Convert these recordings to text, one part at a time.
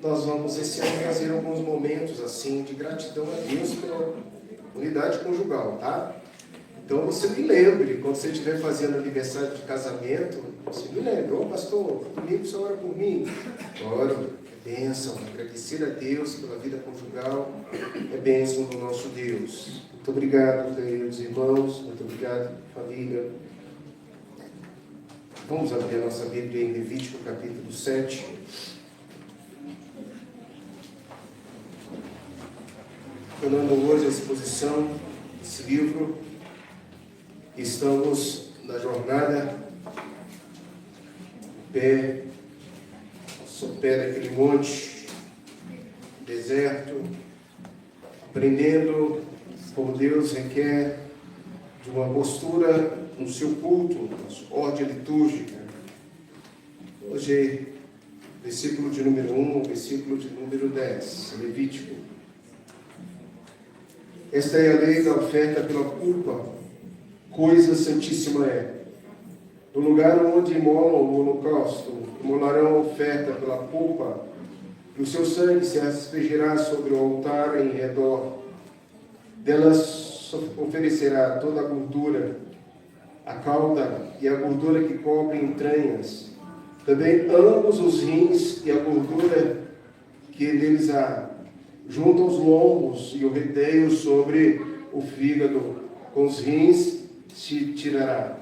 nós vamos esse ano fazer alguns momentos assim de gratidão a Deus pela unidade conjugal, tá? Então você me lembre, quando você estiver fazendo aniversário de casamento, você me lembre: ô pastor, domingo você ora por mim. Oro, é bênção, agradecer a Deus pela vida conjugal, é bênção do nosso Deus. Muito obrigado, queridos irmãos, muito obrigado, família. Vamos abrir a nossa Bíblia em Levítico capítulo 7. Tornando hoje a exposição desse livro, estamos na jornada ao pé daquele monte, deserto, aprendendo como Deus requer de uma postura no seu culto, na sua ordem litúrgica. Hoje, versículo de número 1, versículo de número 10, Levítico. Esta é a lei da oferta pela culpa, coisa santíssima é. No lugar onde imolam o holocausto, imolarão a oferta pela culpa, e o seu sangue se aspergirá sobre o altar em redor. Delas oferecerá toda a gordura, a cauda e a gordura que cobre entranhas, também ambos os rins e a gordura que neles há, junto aos lombos e o redeio sobre o fígado, com os rins se tirará.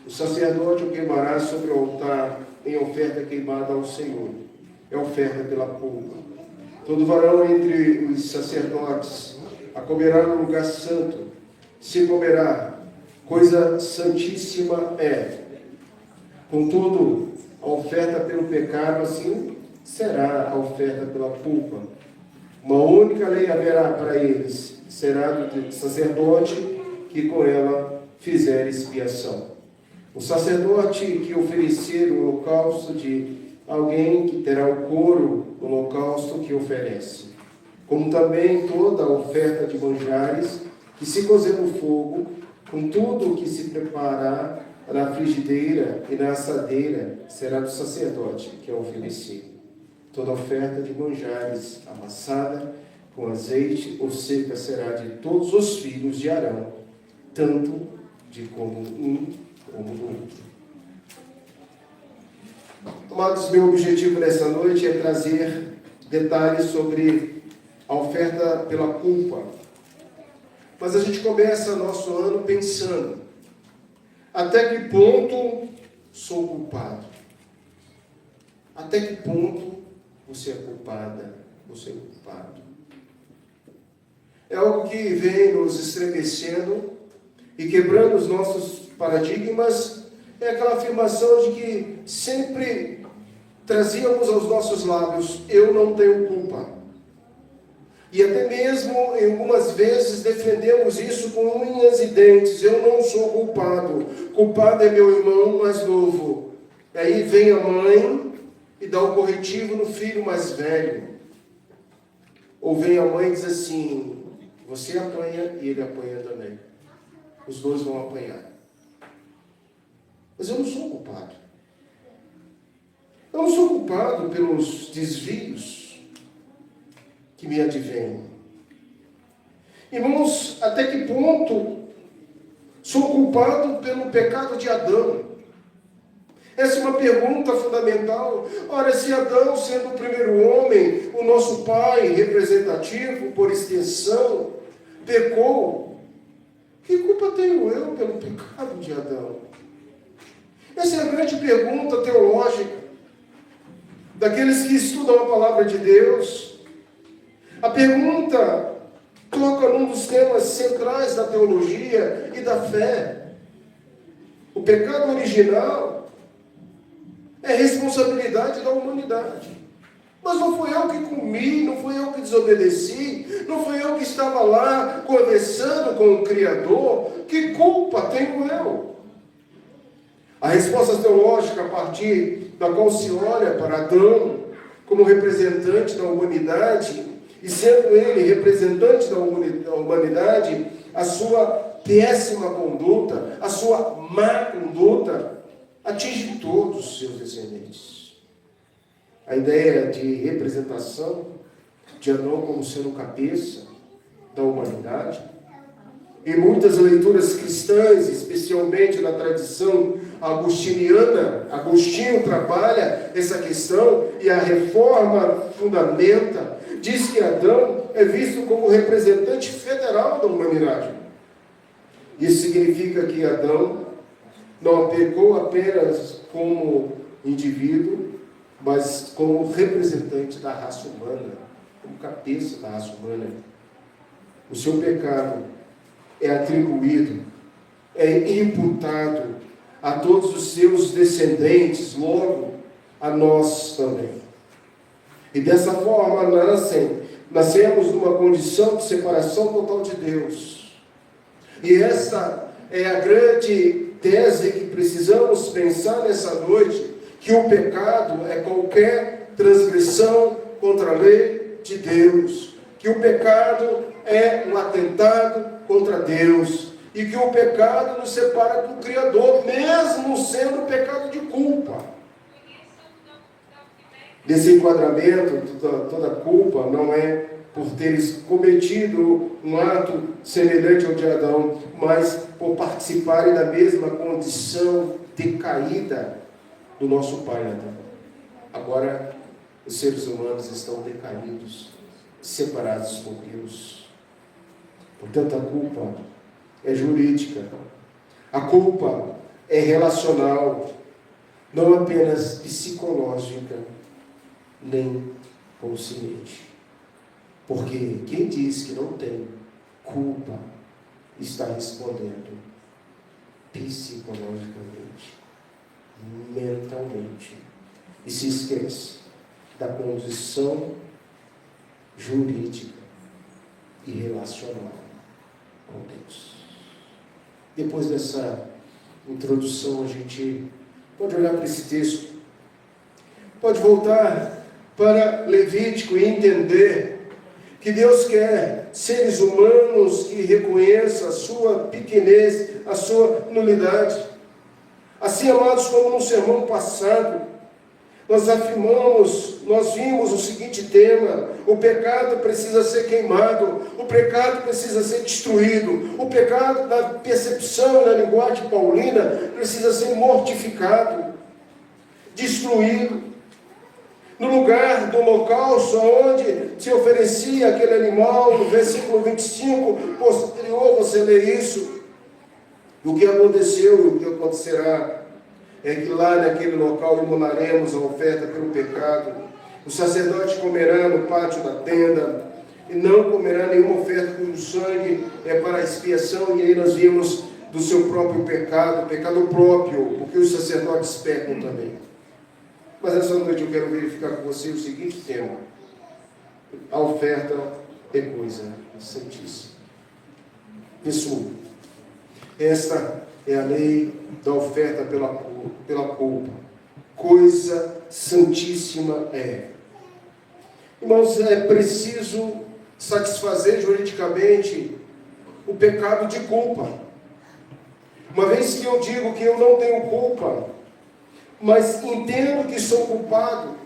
O sacerdote o queimará sobre o altar em oferta queimada ao Senhor. É oferta pela culpa. Todo varão entre os sacerdotes a comerá no lugar santo, se comerá, coisa santíssima é. Contudo, a oferta pelo pecado, assim será a oferta pela culpa. Uma única lei haverá para eles, será do sacerdote que com ela fizer expiação. O sacerdote que oferecer o holocausto de alguém que terá o couro do holocausto que oferece, como também toda a oferta de manjares que se cozer no fogo, com tudo o que se preparar na frigideira e na assadeira, será do sacerdote que a oferecer. Toda oferta de manjares amassada com azeite ou seca será de todos os filhos de Arão, tanto de como um como do outro. Amados, meu objetivo nessa noite é trazer detalhes sobre a oferta pela culpa. Mas a gente começa nosso ano pensando: até que ponto sou culpado? Até que ponto você é culpada, você é culpado? É algo que vem nos estremecendo e quebrando os nossos paradigmas. É aquela afirmação de que sempre trazíamos aos nossos lábios: eu não tenho culpa. E até mesmo, em algumas vezes, defendemos isso com unhas e dentes: eu não sou culpado. Culpado é meu irmão mais novo. E aí vem a mãe e dá o corretivo no filho mais velho. Ou vem a mãe e diz assim: você apanha e ele apanha também. Os dois vão apanhar. Mas eu não sou culpado. Eu não sou culpado pelos desvios que me advêm. Irmãos, até que ponto sou culpado pelo pecado de Adão? Essa é uma pergunta fundamental. Ora, se Adão, sendo o primeiro homem, o nosso pai representativo, por extensão, pecou, que culpa tenho eu pelo pecado de Adão? Essa é a grande pergunta teológica daqueles que estudam a palavra de Deus. A pergunta toca num dos temas centrais da teologia e da fé. O pecado original é responsabilidade da humanidade. Mas não foi eu que comi, não foi eu que desobedeci, não foi eu que estava lá conversando com o Criador. Que culpa tenho eu? A resposta teológica, a partir da qual se olha para Adão como representante da humanidade, e sendo ele representante da humanidade, a sua péssima conduta, a sua má conduta, atinge todos os seus descendentes. a ideia de representação de Adão como sendo o cabeça da humanidade. Em muitas leituras cristãs, especialmente na tradição agostiniana, Agostinho trabalha essa questão e a Reforma fundamenta, diz que Adão é visto como representante federal da humanidade. Isso significa que Adão não pecou apenas como indivíduo, mas como representante da raça humana, como cabeça da raça humana. O seu pecado é atribuído, é imputado a todos os seus descendentes, logo a nós também. E dessa forma nascemos numa condição de separação total de Deus. E essa é a grande tese que precisamos pensar nessa noite, que o pecado é qualquer transgressão contra a lei de Deus, que o pecado é um atentado contra Deus, e que o pecado nos separa do Criador, mesmo sendo pecado de culpa. Desse enquadramento, toda culpa não é por teres cometido um ato semelhante ao de Adão, mas por participarem da mesma condição decaída do nosso pai Adão. Agora, os seres humanos estão decaídos, separados por Deus. Portanto, a culpa é jurídica, a culpa é relacional, não apenas psicológica, nem consciente. Porque quem diz que não tem culpa está respondendo psicologicamente, mentalmente, e se esquece da condição jurídica e relacional com Deus. Depois dessa introdução, a gente pode olhar para esse texto, pode voltar para Levítico e entender que Deus quer seres humanos que reconheçam a sua pequenez, a sua nulidade. Assim, amados, como no sermão passado, nós vimos o seguinte tema: o pecado precisa ser queimado, o pecado precisa ser destruído, o pecado, na percepção, na linguagem paulina, precisa ser mortificado, destruído. No lugar do holocausto, onde se oferecia aquele animal, no versículo 25, posterior, você lê isso. E o que aconteceu e o que acontecerá é que lá naquele local imolaremos a oferta pelo pecado. O sacerdote comerá no pátio da tenda, e não comerá nenhuma oferta cujo sangue é para a expiação. E aí nós vimos do seu próprio pecado próprio, porque os sacerdotes pecam também. Mas essa noite eu quero verificar com você o seguinte tema: a oferta é coisa santíssima. Pessoal, esta é a lei da oferta pela culpa. Coisa santíssima é. Irmãos, é preciso satisfazer juridicamente o pecado de culpa. Uma vez que eu digo que eu não tenho culpa, mas entendo que sou culpado,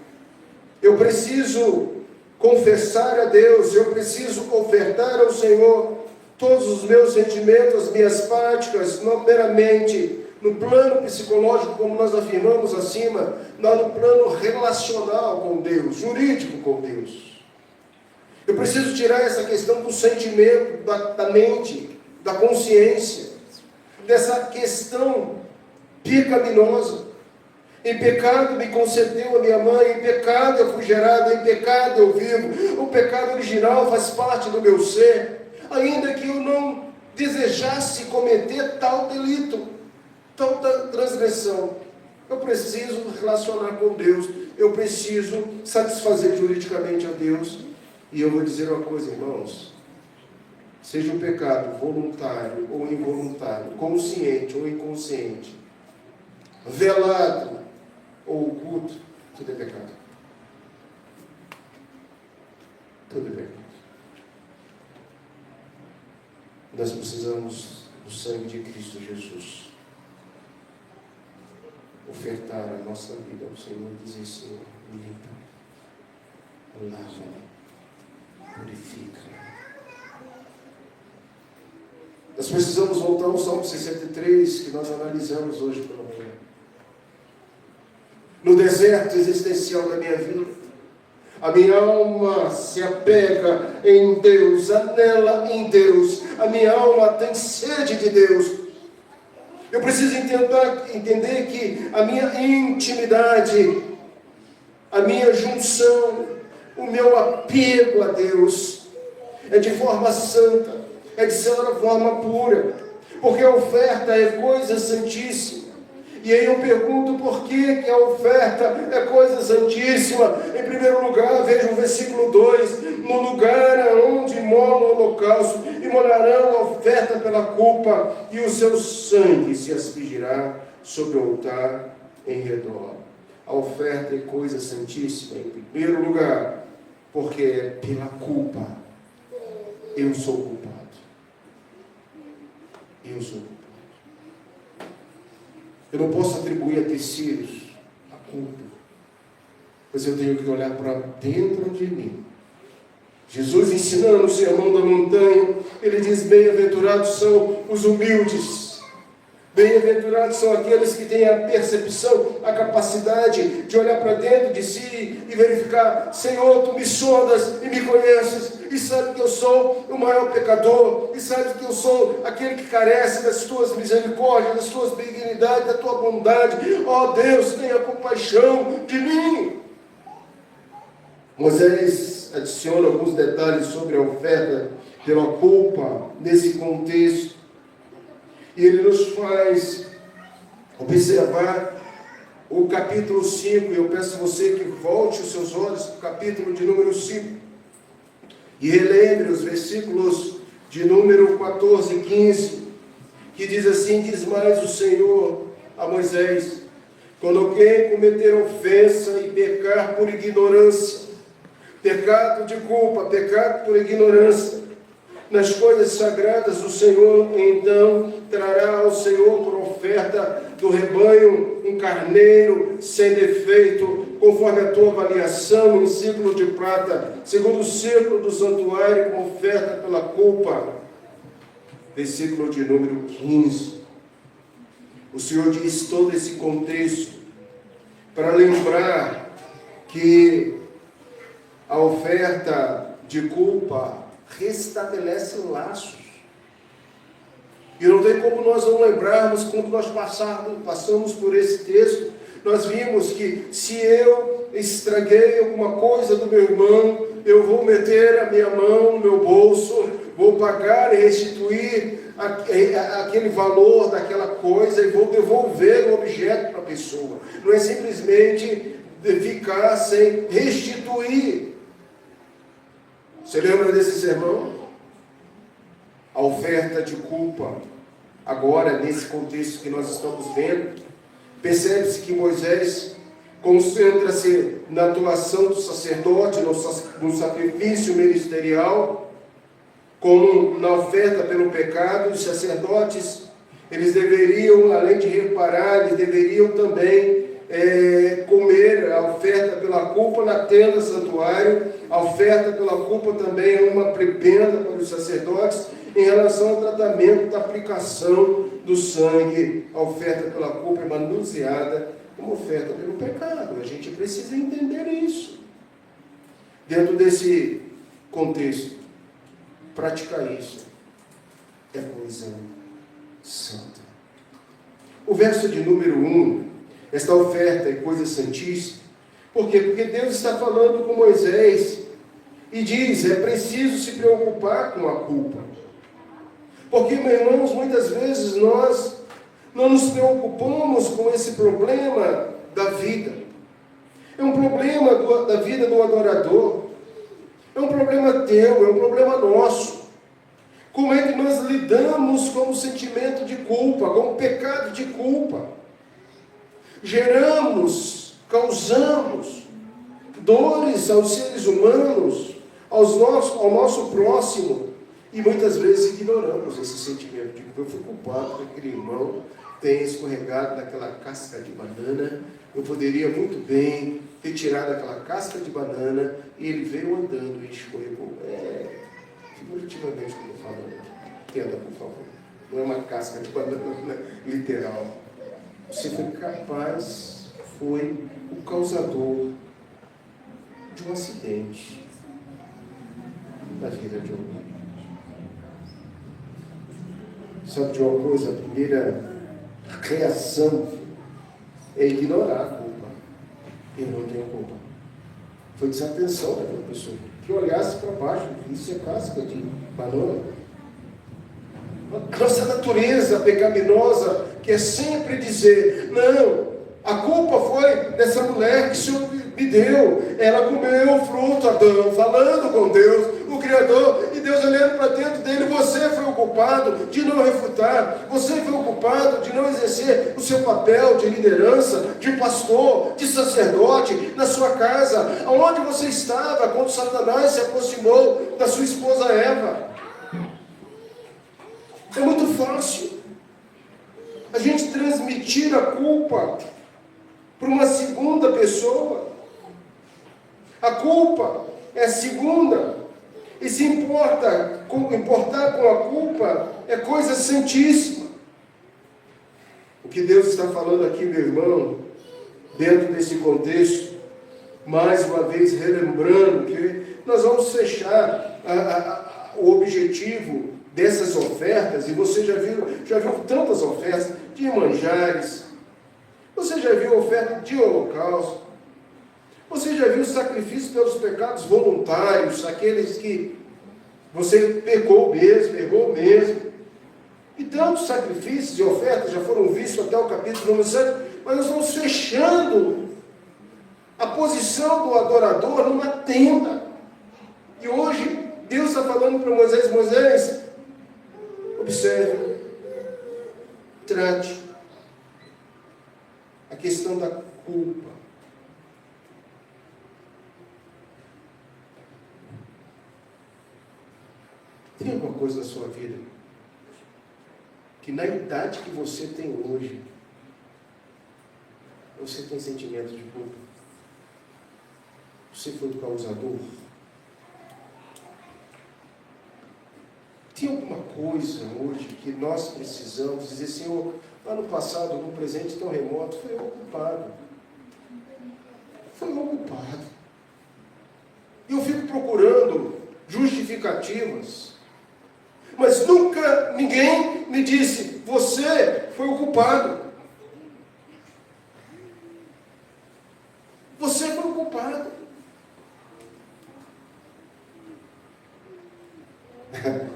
eu preciso confessar a Deus, eu preciso ofertar ao Senhor todos os meus sentimentos, as minhas práticas, não meramente no plano psicológico, como nós afirmamos acima, mas no plano relacional com Deus, jurídico com Deus. Eu preciso tirar essa questão do sentimento, da mente, da consciência, dessa questão pecaminosa. Em pecado me concedeu a minha mãe, em pecado eu fui gerado, em pecado eu vivo. O pecado original faz parte do meu ser, ainda que eu não desejasse cometer tal delito, tal transgressão. Eu preciso relacionar com Deus, eu preciso satisfazer juridicamente a Deus. E eu vou dizer uma coisa, irmãos: seja um pecado voluntário ou involuntário, consciente ou inconsciente, velado ou oculto, tudo é pecado. Tudo é pecado. Nós precisamos do sangue de Cristo Jesus. Ofertar a nossa vida ao Senhor e dizer: Senhor, limpa, lava, purifica. Nós precisamos voltar ao Salmo 63, que nós analisamos hoje pela manhã. No deserto existencial da minha vida, a minha alma se apega em Deus, anela em Deus. A minha alma tem sede de Deus. Eu preciso entender que a minha intimidade, a minha junção, o meu apego a Deus é de forma santa, é de certa forma pura, porque a oferta é coisa santíssima. E aí eu pergunto por que a oferta é coisa santíssima. Em primeiro lugar, veja o versículo 2: no lugar onde mola o holocausto, imolarão a oferta pela culpa, e o seu sangue se aspergirá sobre o altar em redor. A oferta é coisa santíssima, em primeiro lugar, porque é pela culpa. Eu sou culpado. Eu sou culpado. Eu não posso atribuir a terceiros a culpa, mas eu tenho que olhar para dentro de mim. Jesus, ensinando o sermão da montanha, ele diz: bem-aventurados são os humildes. Bem-aventurados são aqueles que têm a percepção, a capacidade de olhar para dentro de si e verificar: Senhor, Tu me sondas e me conheces, e sabe que eu sou o maior pecador, e sabe que eu sou aquele que carece das Tuas misericórdias, das Tuas benignidades, da Tua bondade. Ó Deus, tenha compaixão de mim. Moisés adiciona alguns detalhes sobre a oferta pela culpa nesse contexto. E ele nos faz observar o capítulo 5, e eu peço a você que volte os seus olhos para o capítulo de número 5, e relembre os versículos de número 14 e 15, que diz assim: diz mais o Senhor a Moisés: quando alguém cometer ofensa e pecar por ignorância, pecado de culpa, pecado por ignorância, nas coisas sagradas do Senhor, então trará ao Senhor por oferta do rebanho um carneiro sem defeito, conforme a tua avaliação, um ciclo de prata, segundo o ciclo do santuário, com oferta pela culpa. Versículo de número 15. O Senhor diz todo esse contexto para lembrar que a oferta de culpa restabelece laços. E não tem como nós não lembrarmos, quando nós passamos por esse texto, nós vimos que se eu estraguei alguma coisa do meu irmão, eu vou meter a minha mão no meu bolso, vou pagar e restituir aquele valor daquela coisa e vou devolver o objeto para a pessoa. Não é simplesmente ficar sem restituir. Você lembra desse sermão? A oferta de culpa, agora nesse contexto que nós estamos vendo, percebe-se que Moisés concentra-se na atuação do sacerdote, no sacrifício ministerial, como na oferta pelo pecado. Os sacerdotes, eles deveriam, além de reparar, eles deveriam também comer a oferta pela culpa na tenda santuário. A oferta pela culpa também é uma prebenda para os sacerdotes em relação ao tratamento da aplicação do sangue. A oferta pela culpa é manuseada como oferta pelo pecado. A gente precisa entender isso. Dentro desse contexto, praticar isso é coisa santa. O verso de número 1, esta oferta é coisa santíssima. Por quê? Porque Deus está falando com Moisés e diz: é preciso se preocupar com a culpa. Porque, meus irmãos, muitas vezes nós não nos preocupamos com esse problema da vida. É um problema da vida do adorador. É um problema teu, é um problema nosso. Como é que nós lidamos com o sentimento de culpa, com o pecado de culpa? Causamos dores aos seres humanos, ao nosso próximo, e muitas vezes ignoramos esse sentimento de culpa. Eu fui culpado que aquele irmão tenha escorregado naquela casca de banana Eu poderia muito bem ter tirado aquela casca de banana e ele veio andando e escorregou. Figurativamente, como eu falo, entenda, por favor. Não é uma casca de banana literal. Você foi o causador de um acidente na vida de alguém. Sabe de uma coisa? A primeira reação é ignorar a culpa. Eu não tenho culpa. Foi desatenção daquela pessoa. Que olhasse para baixo, isso é casca de banana. Nossa natureza pecaminosa quer sempre dizer, não, a culpa foi dessa mulher que o Senhor me deu. Ela comeu o fruto, Adão, falando com Deus, o Criador, e Deus olhando para dentro dele. Você foi o culpado de não refutar. Você foi o culpado de não exercer o seu papel de liderança, de pastor, de sacerdote na sua casa. Aonde você estava quando Satanás se aproximou da sua esposa Eva? É muito fácil a gente transmitir a culpa para uma segunda pessoa. A culpa é a segunda. E se importar com a culpa é coisa santíssima. O que Deus está falando aqui, meu irmão, dentro desse contexto, mais uma vez relembrando que nós vamos fechar o objetivo dessas ofertas, e você já viu tantas ofertas de manjares, você já viu oferta de holocausto, você já viu sacrifício pelos pecados voluntários, aqueles que você pecou mesmo, errou mesmo. E tantos sacrifícios e ofertas já foram vistos até o capítulo número 7, mas nós vamos fechando a posição do adorador numa tenda. E hoje Deus está falando para Moisés, Moisés, observe, trate a questão da culpa. Tem alguma coisa na sua vida que na idade que você tem hoje, você tem sentimento de culpa? Você foi o causador? Tem alguma coisa hoje que nós precisamos dizer, Senhor, lá no passado, no presente tão remoto, foi eu o culpado. Foi eu o culpado. E eu fico procurando justificativas, mas nunca ninguém me disse, você foi o culpado. Você foi o culpado.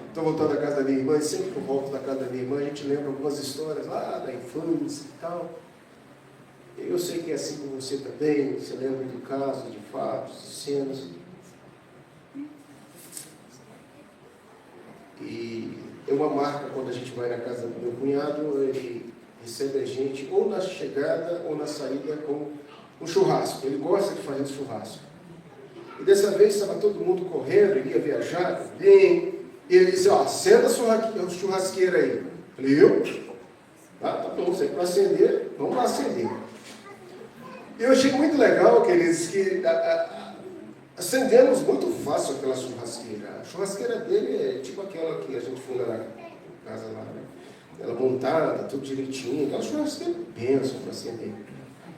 Estou voltando à casa da minha irmã, e sempre que eu volto da casa da minha irmã, a gente lembra algumas histórias lá da infância e tal. Eu sei que é assim com você também, você lembra de casos, de fatos, de cenas. E é uma marca quando a gente vai na casa do meu cunhado, ele recebe a gente ou na chegada ou na saída com um churrasco. Ele gosta de fazer churrasco. E dessa vez estava todo mundo correndo, ele ia viajar também. E ele disse, acenda a churrasqueira aí. Eu falei, eu? Tá bom, você para acender, vamos lá acender. E eu achei muito legal, queridos, que acendemos muito fácil aquela churrasqueira. A churrasqueira dele é tipo aquela que a gente funda na casa lá, né? Ela montada, tudo direitinho. Aquela churrasqueira benção para acender.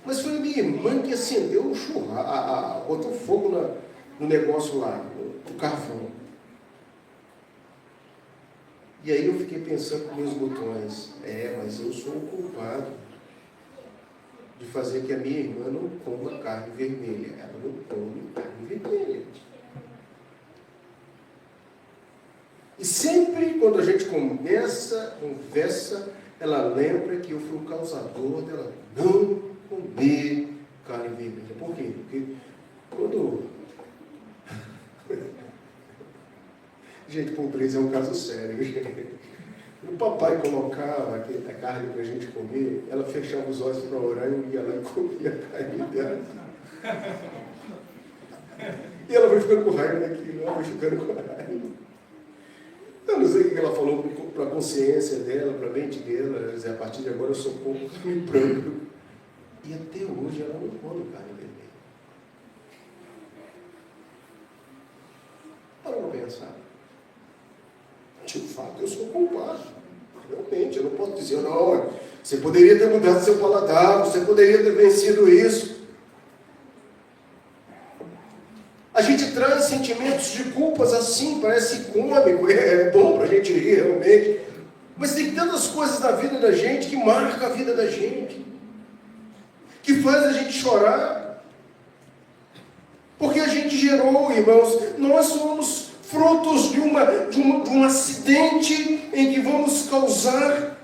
Mas foi a minha irmã que acendeu o churrasco, botou fogo no negócio lá, no carvão. E aí eu fiquei pensando com meus botões, mas eu sou o culpado de fazer que a minha irmã não coma carne vermelha. Ela não come carne vermelha. E sempre quando a gente conversa, ela lembra que eu fui o causador dela não comer carne vermelha. Por quê? Porque quando... Gente, pobreza é um caso sério. O papai colocava a carne para a gente comer, ela fechava os olhos para orar e eu ia lá e comia a carne dela. E ela foi ficando com raiva daquilo, ela foi ficando com raiva. Eu não sei o que ela falou para a consciência dela, para a mente dela. Ela dizia, a partir de agora eu sou pouco carne branca. E até hoje ela não come carne vermelha. Para não pensar. De fato, eu sou culpado. Realmente, eu não posso dizer, não, você poderia ter mudado seu paladar, você poderia ter vencido isso. A gente traz sentimentos de culpas assim, parece cômico, é bom para a gente rir realmente. Mas tem tantas coisas na vida da gente que marcam a vida da gente, que faz a gente chorar. Porque a gente gerou, irmãos, nós somos frutos de um acidente em que vamos causar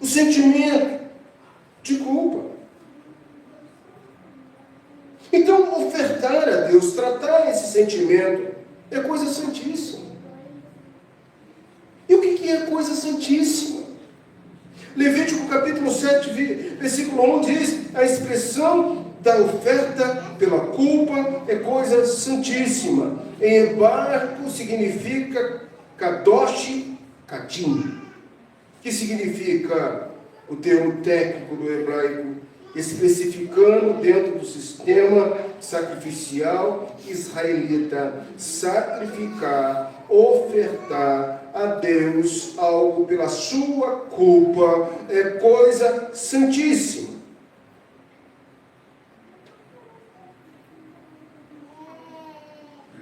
o sentimento de culpa. Então, ofertar a Deus, tratar esse sentimento, é coisa santíssima. E o que é coisa santíssima? Levítico capítulo 7, versículo 1 diz, a expressão da oferta pela culpa é coisa santíssima. Em hebraico significa kadosh kadim, que significa o termo técnico do hebraico, especificando dentro do sistema sacrificial israelita, sacrificar, ofertar a Deus algo pela sua culpa é coisa santíssima.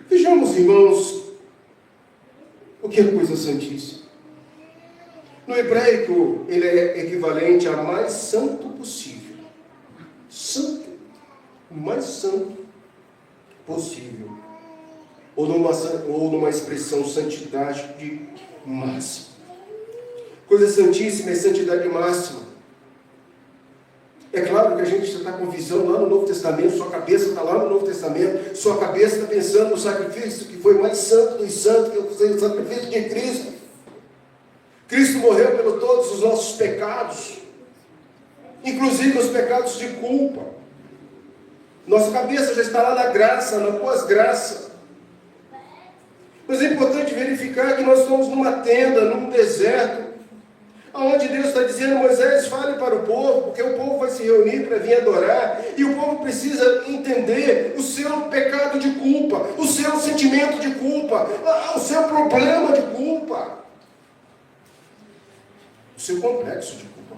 Vejamos, irmãos, o que é coisa santíssima. No hebraico, ele é equivalente a mais santo possível. Santo, o mais santo possível. Ou numa expressão santidade máxima. Coisa santíssima é santidade máxima. É claro que a gente está com visão lá no Novo Testamento, sua cabeça está lá no Novo Testamento, sua cabeça está pensando no sacrifício que foi mais santo dos santos, que foi o sacrifício de Cristo. Cristo morreu por todos os nossos pecados, inclusive os pecados de culpa. Nossa cabeça já está lá na graça, na pós-graça. Mas é importante verificar que nós estamos numa tenda, num deserto, onde Deus está dizendo, Moisés, fale para o povo, porque o povo vai se reunir para vir adorar, e o povo precisa entender o seu pecado de culpa, o seu sentimento de culpa, o seu problema de culpa, o seu complexo de culpa.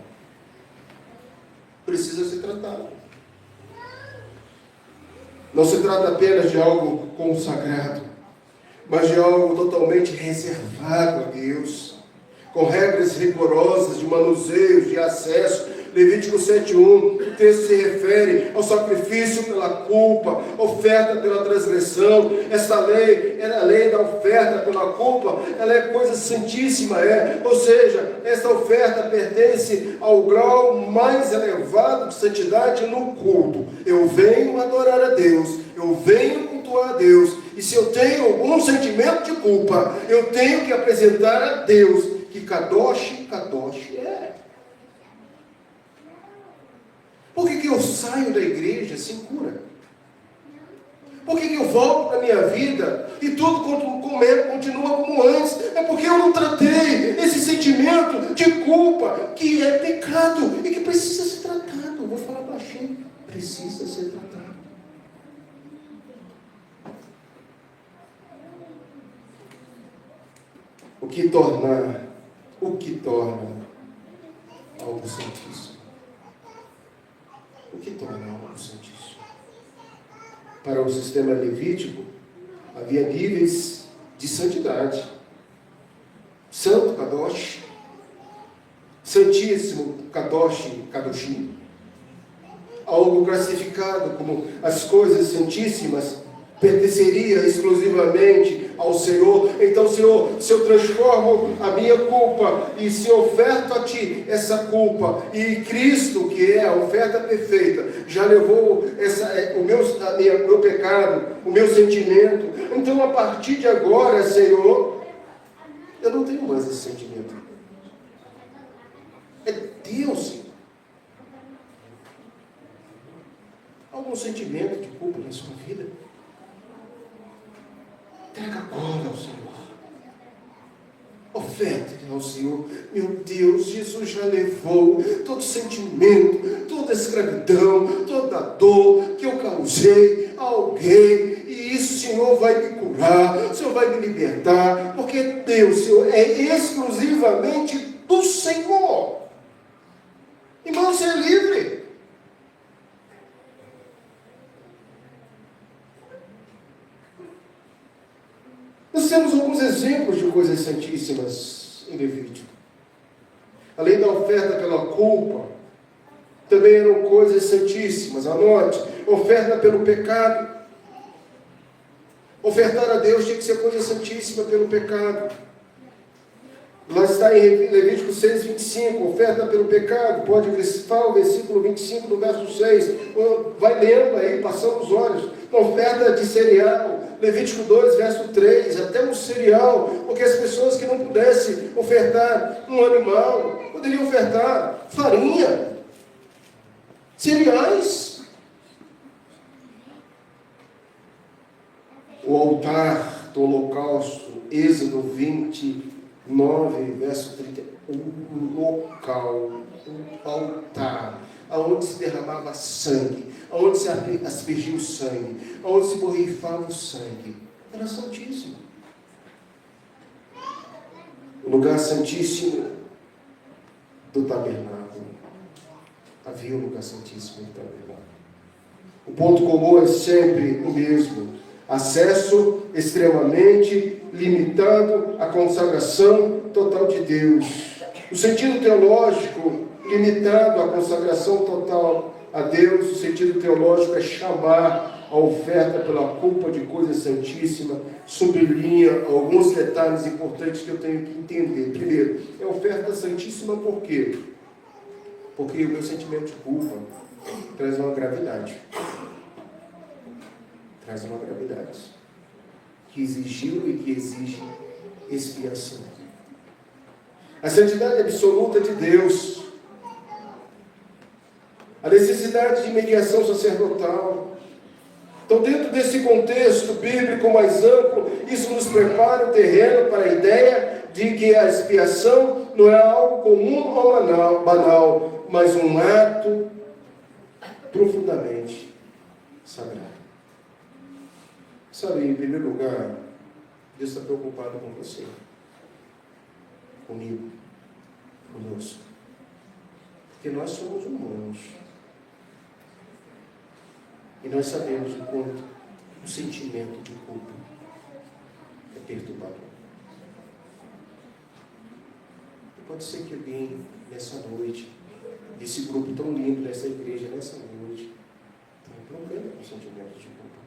Precisa ser tratado. Não se trata apenas de algo consagrado, mas de algo totalmente reservado a Deus, com regras rigorosas de manuseio, de acesso. Levítico 7:1, o texto se refere ao sacrifício pela culpa, oferta pela transgressão. Essa lei era a lei da oferta pela culpa, ela é coisa santíssima, ou seja, essa oferta pertence ao grau mais elevado de santidade no culto. Eu venho adorar a Deus, eu venho cultuar a Deus, e se eu tenho algum sentimento de culpa, eu tenho que apresentar a Deus que Kadosh, Kadosh é. Por que eu saio da igreja sem cura? Por que eu volto para a minha vida e tudo continua como antes? É porque eu não tratei esse sentimento de culpa, que é pecado e que precisa ser tratado. Eu vou falar baixinho, precisa ser tratado. O que torna algo santíssimo? O que torna algo santíssimo? Para o sistema levítico, havia níveis de santidade. Santo, Kadosh. Santíssimo, Kadosh, Kadoshim. Algo classificado como as coisas santíssimas pertenceria exclusivamente ao Senhor. Então, Senhor, se eu transformo a minha culpa e se oferto a Ti essa culpa, e Cristo, que é a oferta perfeita, já levou o meu pecado, o meu sentimento, então a partir de agora, Senhor, eu não tenho mais esse sentimento. É Deus, Senhor. Algum sentimento de culpa na sua vida? Entrega agora ao Senhor. Oferta ao Senhor: meu Deus, Jesus já levou todo sentimento, toda escravidão, toda dor que eu causei a alguém, e isso o Senhor vai me curar, o Senhor vai me libertar, porque Deus, Senhor, é exclusivamente do Senhor. Irmão, você é livre. Nós temos alguns exemplos de coisas santíssimas em Levítico. Além da oferta pela culpa, também eram coisas santíssimas. Anote: oferta pelo pecado. Ofertar a Deus tinha que ser coisa santíssima pelo pecado. Lá está em Levítico 6:25, oferta pelo pecado. Pode grifar o versículo 25 do verso 6. Vai lendo aí, passando os olhos. Oferta de cereal. Levítico 2, verso 3, até um cereal, porque as pessoas que não pudessem ofertar um animal, poderiam ofertar farinha, cereais. O altar do holocausto, Êxodo 29, verso 30, o local, o altar, aonde se derramava sangue, aonde se aspergia o sangue, aonde se borrifava o sangue, era santíssimo. O lugar santíssimo do tabernáculo. Havia um lugar santíssimo do tabernáculo. O ponto comum é sempre o mesmo: acesso extremamente limitado à consagração total de Deus. O sentido teológico limitado à consagração total a Deus, o sentido teológico é chamar a oferta pela culpa de coisa santíssima. Sublinha alguns detalhes importantes que eu tenho que entender. Primeiro, é oferta santíssima por quê? Porque o meu sentimento de culpa traz uma gravidade. Traz uma gravidade que exigiu e que exige expiação. A santidade absoluta de Deus, a necessidade de mediação sacerdotal. Então, dentro desse contexto bíblico mais amplo, isso nos prepara o terreno para a ideia de que a expiação não é algo comum ou banal, mas um ato profundamente sagrado. Sabe, em primeiro lugar, Deus está preocupado com você, comigo, conosco, porque nós somos humanos. E nós sabemos o quanto o sentimento de culpa é perturbador. E pode ser que alguém, nessa noite, desse grupo tão lindo, dessa igreja, nessa noite, tenha um problema com o sentimento de culpa.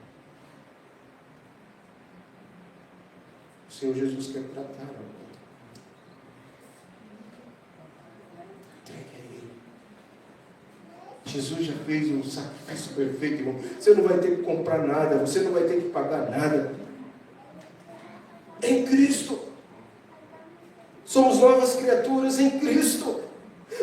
O Senhor Jesus quer tratar agora. Jesus já fez um sacrifício perfeito, irmão. Você não vai ter que comprar nada, você não vai ter que pagar nada. Em Cristo. Somos novas criaturas em Cristo.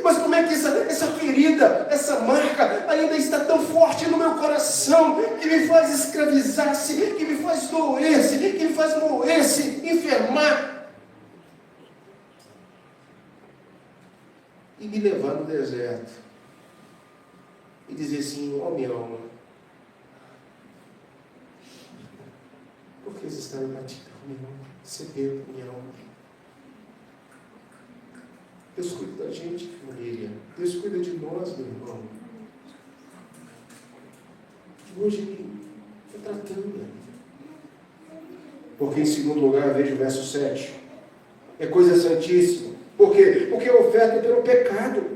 Mas como é que essa ferida, essa marca ainda está tão forte no meu coração, que me faz escravizar-se, que me faz doer-se, que me faz moer-se, enfermar e me levar no deserto e dizer assim: ó minha alma, por que você está batida, minha alma? Cedeu, minha alma. Deus cuida da gente, família. Deus cuida de nós, meu irmão. Hoje Ele está tratando. Porque, em segundo lugar, veja o verso 7. É coisa santíssima. Por quê? Porque a oferta é pelo pecado.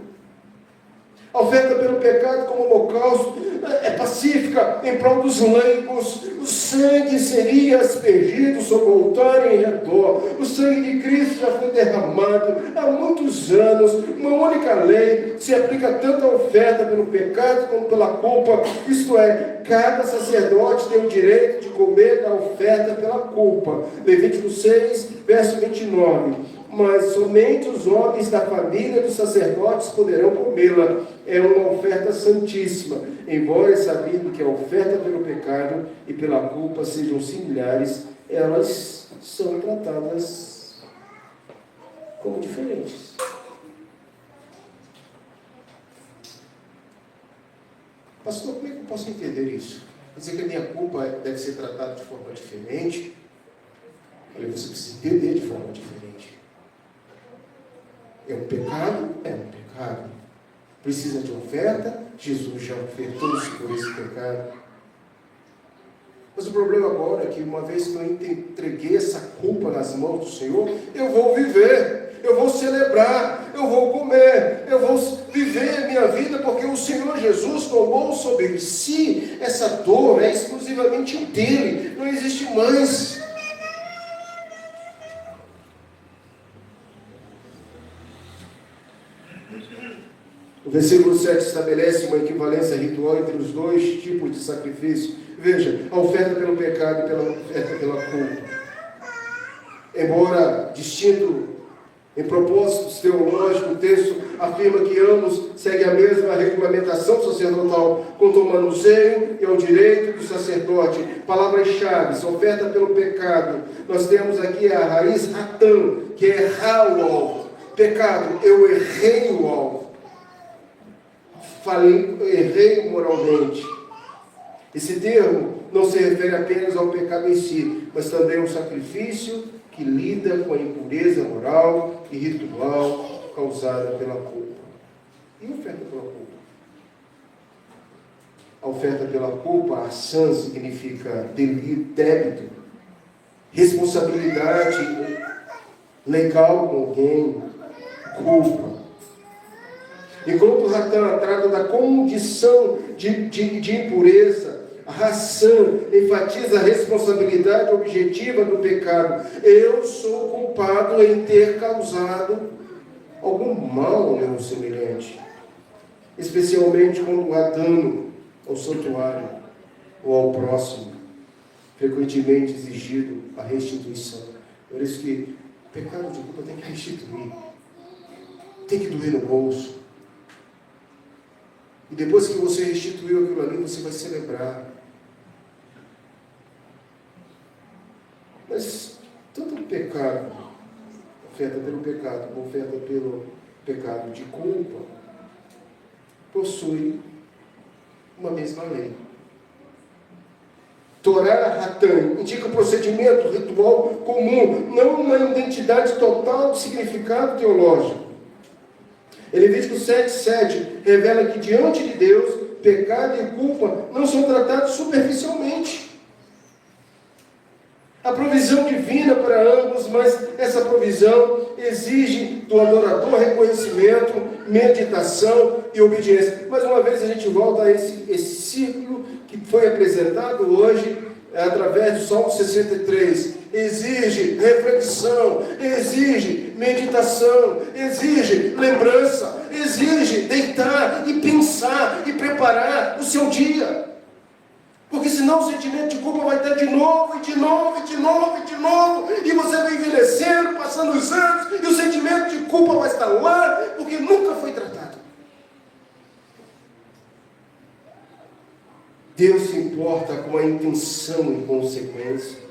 A oferta pelo pecado como holocausto é pacífica em prol dos leigos. O sangue seria aspergido sobre o altar em redor. O sangue de Cristo já foi derramado há muitos anos. Uma única lei se aplica tanto à oferta pelo pecado como pela culpa. Isto é, cada sacerdote tem o direito de comer da oferta pela culpa. Levítico 6, verso 29. Mas somente os homens da família dos sacerdotes poderão comê-la. É uma oferta santíssima, embora sabendo que a oferta pelo pecado e pela culpa sejam similares, elas são tratadas como diferentes. Pastor, como é que eu posso entender isso? Quer dizer que a minha culpa deve ser tratada de forma diferente? Olha, você precisa entender de forma diferente. É um pecado? É um pecado. Precisa de oferta? Jesus já ofertou-se por esse pecado. Mas o problema agora é que uma vez que eu entreguei essa culpa nas mãos do Senhor, eu vou viver, eu vou celebrar, eu vou comer, eu vou viver a minha vida, porque o Senhor Jesus tomou sobre si essa dor, é exclusivamente dele, não existe mais. O versículo 7 estabelece uma equivalência ritual entre os dois tipos de sacrifício. Veja, a oferta pelo pecado e pela oferta pela culpa. Embora distinto em propósitos teológicos, o texto afirma que ambos seguem a mesma regulamentação sacerdotal quanto ao manuseio e ao direito do sacerdote. Palavras-chave, oferta pelo pecado. Nós temos aqui a raiz ratan, que é errar o alvo. Pecado, eu errei o alvo. Errei moralmente. Esse termo não se refere apenas ao pecado em si, mas também ao sacrifício que lida com a impureza moral e ritual causada pela culpa. E a oferta pela culpa? A oferta pela culpa, ação, significa débito, responsabilidade legal com alguém, culpa. Enquanto o Ratan trata da condição de impureza, a Hassan enfatiza a responsabilidade objetiva do pecado. Eu sou culpado em ter causado algum mal ao meu semelhante, especialmente quando há dano ao santuário ou ao próximo, frequentemente exigido a restituição. Por isso que o pecado de culpa tem que restituir, tem que doer no bolso. E depois que você restituiu aquilo ali, você vai celebrar. Mas tanto o pecado, oferta pelo pecado, como oferta pelo pecado de culpa, possui uma mesma lei. Torá Ratan indica um procedimento ritual comum, não uma identidade total de significado teológico. Levítico 7:7 revela que diante de Deus, pecado e culpa não são tratados superficialmente. A provisão divina para ambos, mas essa provisão exige do adorador reconhecimento, meditação e obediência. Mais uma vez a gente volta a esse círculo que foi apresentado hoje através do Salmo 63. Exige reflexão, exige meditação, exige lembrança, exige deitar e pensar e preparar o seu dia. Porque senão o sentimento de culpa vai ter de novo, e de novo, e de novo, e de novo, e você vai envelhecendo, passando os anos, e o sentimento de culpa vai estar lá, porque nunca foi tratado. Deus se importa com a intenção e consequência.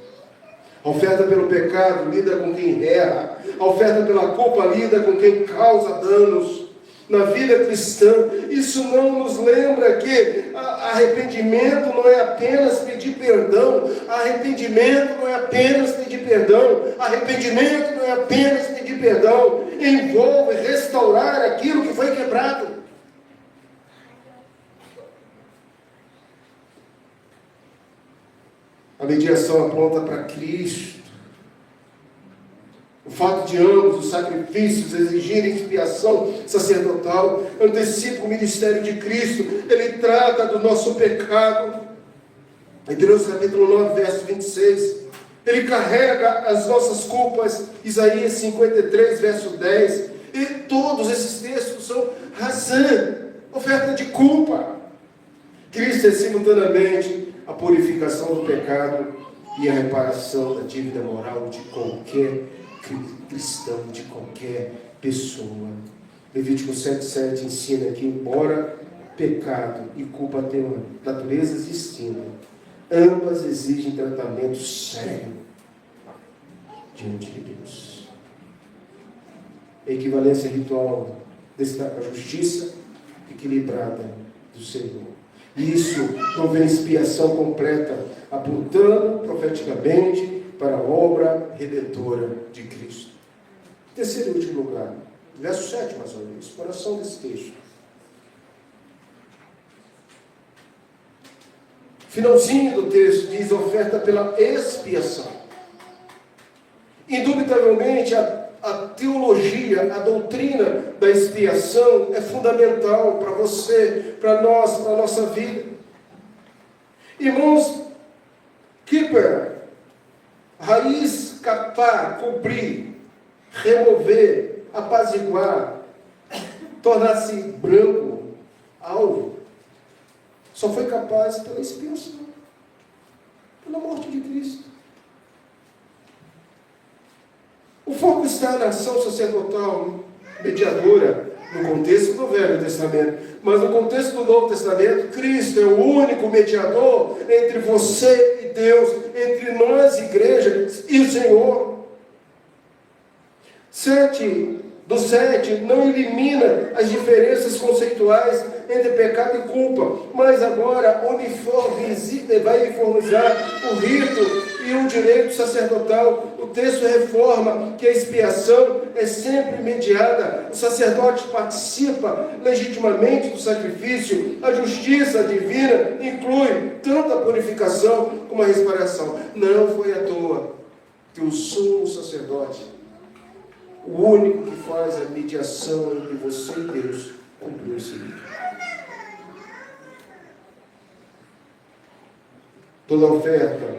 A oferta pelo pecado lida com quem erra. A oferta pela culpa lida com quem causa danos. Na vida cristã, isso não nos lembra que arrependimento não é apenas pedir perdão. Arrependimento não é apenas pedir perdão. Arrependimento não é apenas pedir perdão. Envolve restaurar aquilo que foi quebrado. A mediação aponta para Cristo. O fato de ambos os sacrifícios exigirem expiação sacerdotal antecipa o ministério de Cristo. Ele trata do nosso pecado. Hebreus capítulo 9, verso 26. Ele carrega as nossas culpas. Isaías 53, verso 10. E todos esses textos são razão, oferta de culpa. Cristo é simultaneamente a purificação do pecado e a reparação da dívida moral de qualquer cristão, de qualquer pessoa. Levítico 7:7 ensina que, embora pecado e culpa tenham naturezas distintas, ambas exigem tratamento sério diante de Deus. A equivalência ritual destaca a justiça equilibrada do Senhor. E isso provém expiação completa, apontando profeticamente para a obra redentora de Cristo. Terceiro e último lugar, verso 7 mais ou menos, coração desse texto. Finalzinho do texto diz oferta pela expiação. Indubitavelmente, a teologia, a doutrina da expiação é fundamental para você, para nós, para a nossa vida. Irmãos, Kipper, raiz, captar, cobrir, remover, apaziguar, tornar-se branco, alvo, só foi capaz pela expiação, pela morte de Cristo. O foco está na ação sacerdotal mediadora no contexto do Velho Testamento. Mas no contexto do Novo Testamento, Cristo é o único mediador entre você e Deus, entre nós, igreja, e o Senhor. 7 não elimina as diferenças conceituais entre pecado e culpa, mas agora vai uniformizar o rito e o direito sacerdotal. O texto reforma que a expiação é sempre mediada, o sacerdote participa legitimamente do sacrifício, a justiça divina inclui tanto a purificação como a restauração. Não foi à toa que o sumo sacerdote, o único que faz a mediação entre você e Deus, cumpriu esse rito. Toda oferta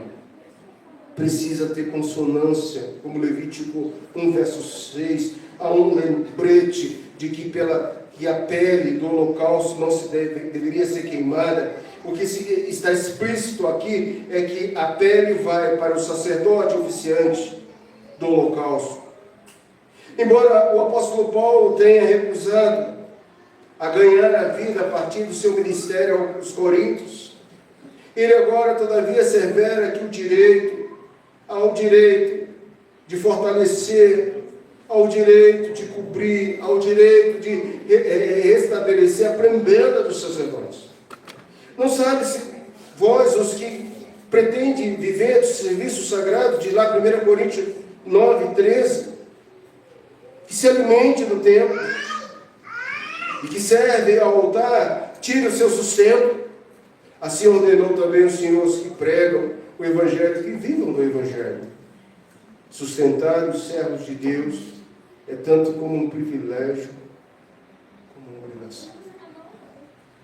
precisa ter consonância, como Levítico 1, verso 6, há um lembrete de que a pele do holocausto não deveria ser queimada. O que está explícito aqui é que a pele vai para o sacerdote oficiante do holocausto. Embora o apóstolo Paulo tenha recusado a ganhar a vida a partir do seu ministério aos Coríntios, ele agora, todavia, assevera que ao direito de fortalecer, ao direito de cobrir, ao direito de restabelecer a prembenda dos sacerdotes. Não sabe se vós, os que pretendem viver do serviço sagrado, de lá 1 Coríntios 9, 13, que se alimente do templo e que serve ao altar, tire o seu sustento. Assim ordenou também o Senhor aos que pregam o Evangelho, que vivam do Evangelho. Sustentar os servos de Deus é tanto como um privilégio, como uma obrigação.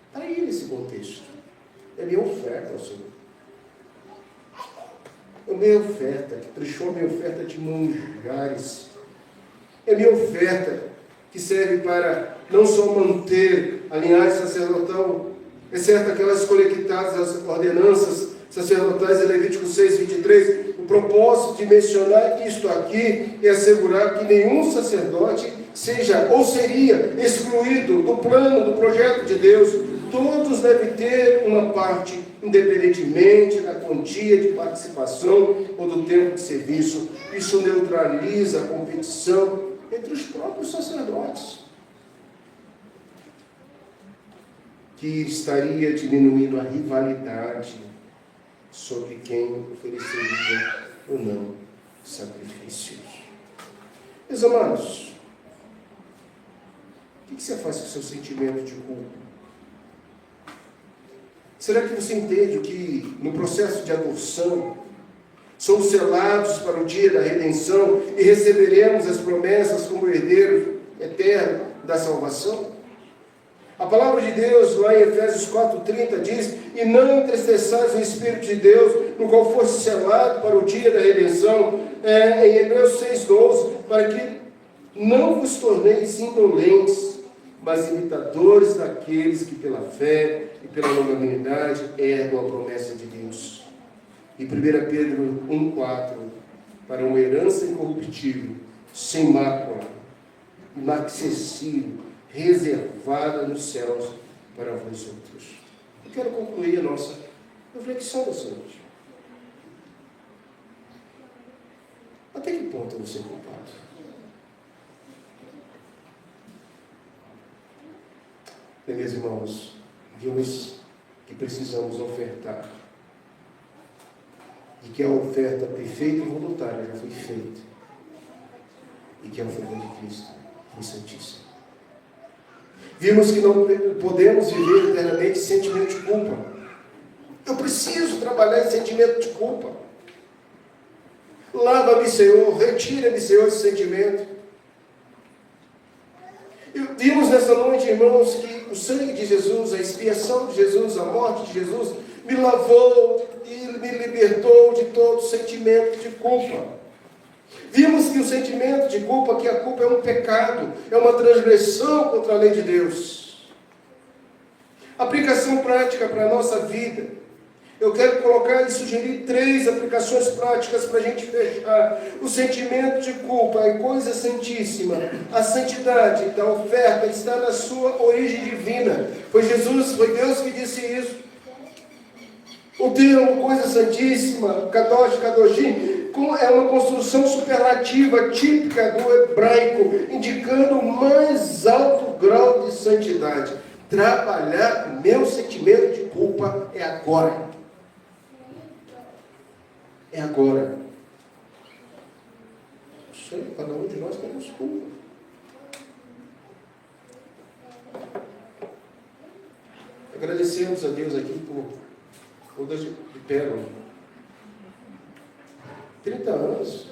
Está aí nesse contexto. É minha oferta ao Senhor. É minha oferta, que transforma minha oferta de manjares. É minha oferta que serve para não só manter a linhagem sacerdotal, exceto aquelas conectadas às ordenanças sacerdotais de Levítico 6, 23. O propósito de mencionar isto aqui é assegurar que nenhum sacerdote seja ou seria excluído do plano, do projeto de Deus. Todos devem ter uma parte, independentemente da quantia de participação ou do tempo de serviço. Isso neutraliza a competição entre os próprios sacerdotes, que estaria diminuindo a rivalidade sobre quem ofereceria ou não sacrifícios. Meus amados, o que você faz com o seu sentimento de culpa? Será que você entende que no processo de adoção somos selados para o dia da redenção e receberemos as promessas como herdeiro eterno da salvação? A palavra de Deus, lá em Efésios 4,30, diz: e não entristeçais o Espírito de Deus, no qual fosse selado para o dia da redenção. Em Hebreus 6,12, para que não vos torneis indolentes, mas imitadores daqueles que pela fé e pela longanimidade herdam a promessa de Deus. E 1 Pedro 1,4, para uma herança incorruptível, sem mácula, inacessível, reservada nos céus para vós outros. Eu quero concluir a nossa reflexão dessa noite. Até que ponto eu vou ser culpado? irmãos, vimos que precisamos ofertar. E que a oferta perfeita e voluntária já foi feita. E que a oferta de Cristo foi santíssima. Vimos que não podemos viver eternamente sem sentimento de culpa. Eu preciso trabalhar em sentimento de culpa. Lava-me, Senhor, retira-me, Senhor, esse sentimento. E vimos nessa noite, irmãos, que o sangue de Jesus, a expiação de Jesus, a morte de Jesus, me lavou e me libertou de todo sentimento de culpa. Vimos que o sentimento de culpa, que a culpa é um pecado, é uma transgressão contra a lei de Deus. Aplicação prática para a nossa vida. Eu quero colocar e sugerir 3 aplicações práticas para a gente fechar. O sentimento de culpa é coisa santíssima. A santidade da oferta está na sua origem divina. Foi Deus que disse isso. O termo coisa santíssima, kadosh, kadoshim, é uma construção superlativa típica do hebraico, indicando o mais alto grau de santidade. Trabalhar o meu sentimento de culpa é agora. É agora. Sei, cada um de nós temos culpa. Agradecemos a Deus aqui por bodas de pérola. 30 anos.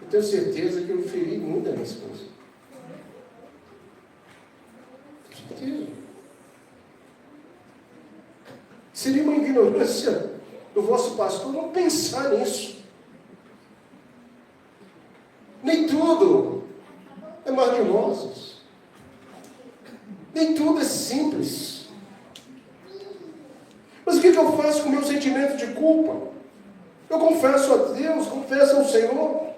Eu tenho certeza que eu feri muito a minha esposa. Tenho certeza. Seria uma ignorância do vosso pastor não pensar nisso. Nem tudo é mar de rosas. Nem tudo é simples. Mas o que eu faço com o meu sentimento de culpa? Eu confesso a Deus, confesso ao Senhor.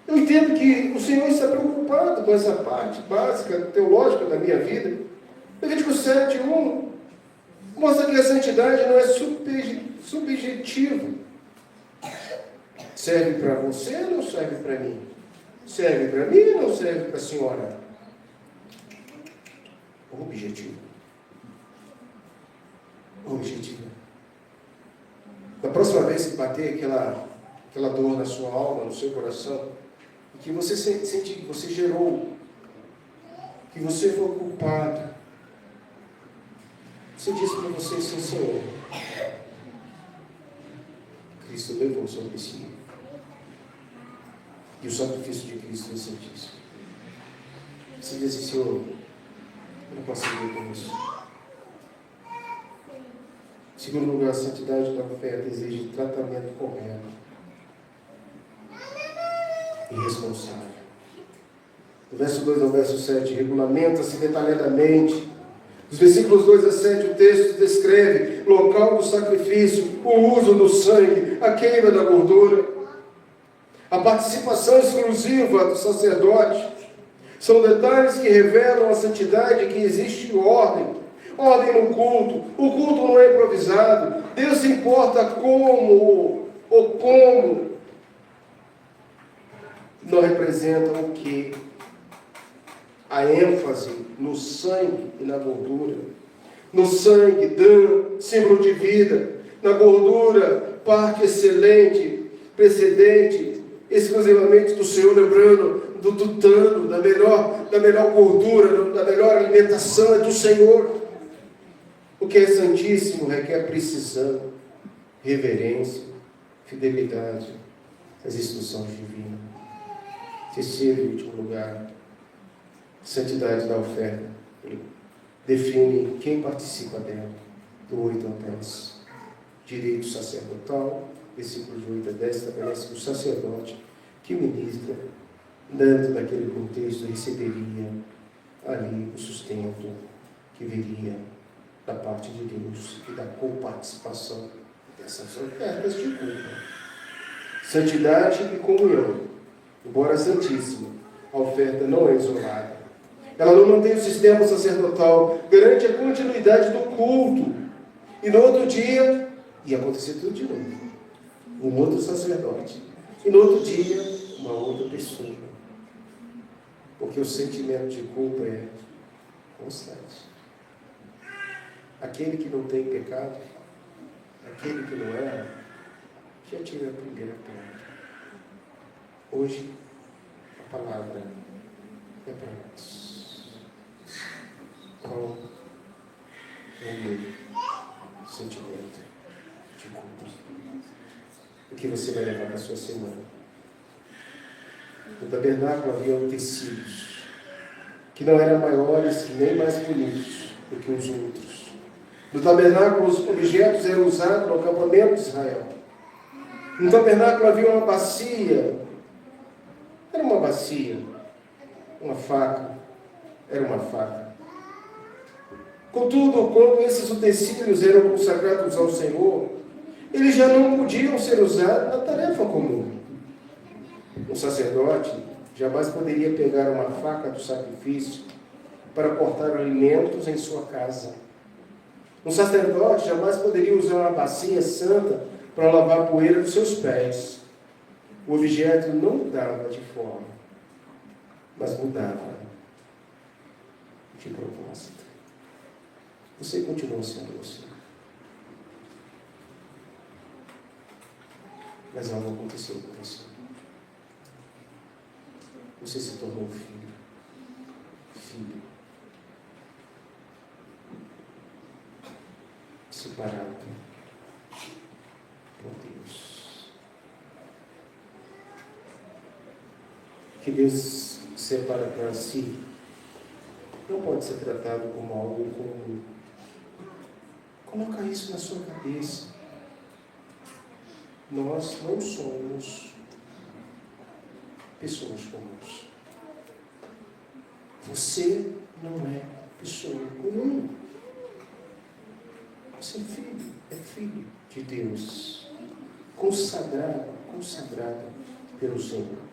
Eu entendo que o Senhor está preocupado com essa parte básica, teológica da minha vida. Levítico 7:1 mostra que a santidade não é subjetiva. Serve para você ou não serve para mim? Serve para mim ou não serve para a senhora? Objetivo. Objetivo. Da próxima vez que bater aquela dor na sua alma, no seu coração, e que você sentir que você gerou, que você foi culpado, você diz para você, sim, Senhor, Cristo levou sobre si. E o sacrifício de Cristo é santíssimo. Você diz assim, Senhor, eu não posso viver com isso. Em segundo lugar, a santidade da oferta exige tratamento correto e responsável. Do verso 2 ao verso 7, regulamenta-se detalhadamente. Dos versículos 2 a 7, o texto descreve o local do sacrifício, o uso do sangue, a queima da gordura, a participação exclusiva do sacerdote. São detalhes que revelam a santidade, que existe ordem no culto. O culto não é improvisado. Deus se importa como não representa o que? A ênfase no sangue e na gordura. No sangue, dano, símbolo de vida. Na gordura, parte excelente, precedente, exclusivamente do Senhor, lembrando do tutano, da melhor gordura, da melhor alimentação é do Senhor. O que é santíssimo requer precisão, reverência, fidelidade às instruções divinas. Terceiro e último lugar, santidade da oferta. Define quem participa dela, do 8 ao 10. Direito sacerdotal, versículos de 8 a 10, estabelece que o sacerdote que ministra, dentro daquele contexto, receberia ali o sustento que viria da parte de Deus e da coparticipação dessas ofertas de culpa. Santidade e comunhão. Embora santíssima, a oferta não é isolada. Ela não mantém o sistema sacerdotal, garante a continuidade do culto. E no outro dia, ia acontecer tudo de novo. Um outro sacerdote. E no outro dia, uma outra pessoa. Porque o sentimento de culpa é constante. Aquele que não tem pecado, aquele que não erra, já tira a primeira pedra. Hoje, a palavra é para nós. Qual é o meu sentimento de culpa? O que você vai levar para a sua semana? No tabernáculo havia utensílios que não eram maiores nem mais bonitos do que os outros. No tabernáculo, os objetos eram usados no acampamento de Israel. No tabernáculo havia uma bacia. Era uma bacia. Uma faca. Era uma faca. Contudo, quando esses utensílios eram consagrados ao Senhor, eles já não podiam ser usados na tarefa comum. Um sacerdote jamais poderia pegar uma faca do sacrifício para cortar alimentos em sua casa. Um sacerdote jamais poderia usar uma bacia santa para lavar a poeira dos seus pés. O objeto não mudava de forma, mas mudava de propósito. Você continua sendo você. Mas algo aconteceu com você. Você se tornou filho. Filho. Separado por Deus. Que Deus separa para si não pode ser tratado como algo comum. Coloca isso na sua cabeça. Nós não somos pessoas comuns. Você não é pessoa comum. Você é filho de Deus, consagrado pelo Senhor.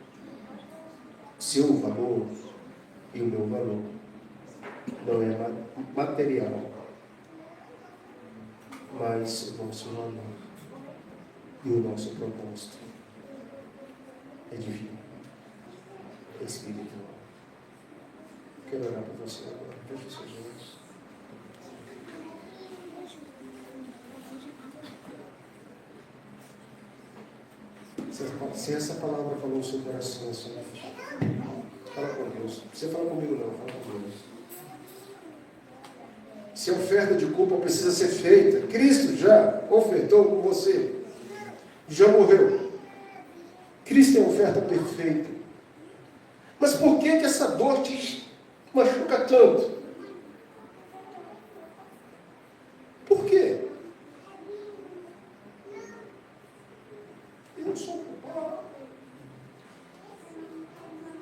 Seu valor e o meu valor não é material, mas o nosso valor e o nosso propósito é divino, é espiritual. Quero orar por você agora. Feche seus olhos. Se essa palavra falou no seu coração, Senhor, fala com Deus. Não precisa falar comigo não, fala com Deus. Se a oferta de culpa precisa ser feita, Cristo já ofertou por você. Já morreu. Cristo é a oferta perfeita. Mas por que essa dor te machuca tanto? Por quê? Eu não sou culpado.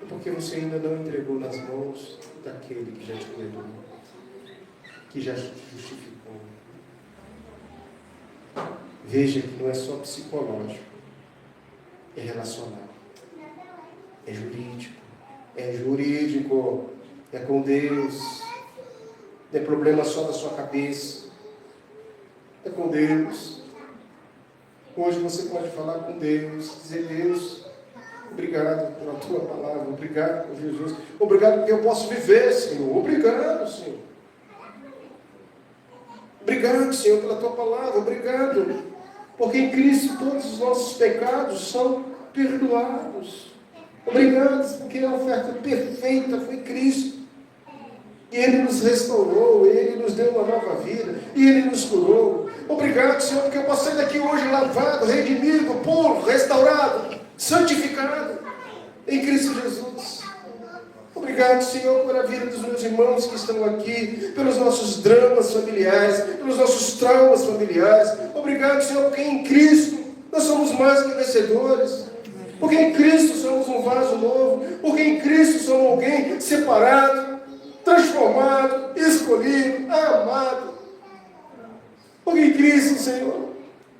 É porque você ainda não entregou nas mãos daquele que já te perdoou, que já te justificou. Veja que não é só psicológico, é relacional, é jurídico, é com Deus, não é problema só da sua cabeça, é com Deus. Hoje você pode falar com Deus, dizer: Deus, obrigado pela tua palavra, obrigado por Jesus, obrigado porque eu posso viver, Senhor, obrigado, Senhor. Obrigado, Senhor, pela tua palavra, obrigado, porque em Cristo todos os nossos pecados são perdoados. Obrigado, porque a oferta perfeita foi Cristo. E Ele nos restaurou, Ele nos deu uma nova vida, e Ele nos curou. Obrigado, Senhor, porque eu posso sair daqui hoje lavado, redimido, puro, restaurado, santificado em Cristo Jesus. Obrigado, Senhor, pela vida dos meus irmãos que estão aqui, pelos nossos dramas familiares, pelos nossos traumas familiares. Obrigado, Senhor, porque em Cristo nós somos mais que vencedores. Porque em Cristo somos um vaso novo. Porque em Cristo somos alguém separado, transformado, escolhido, amado. Porque em Cristo, Senhor,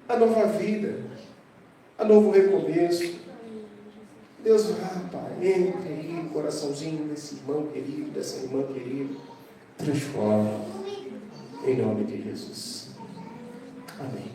a nova vida, a novo recomeço. Deus, Pai, entre aí no coraçãozinho desse irmão querido, dessa irmã querida. Transforma em nome de Jesus. Amém.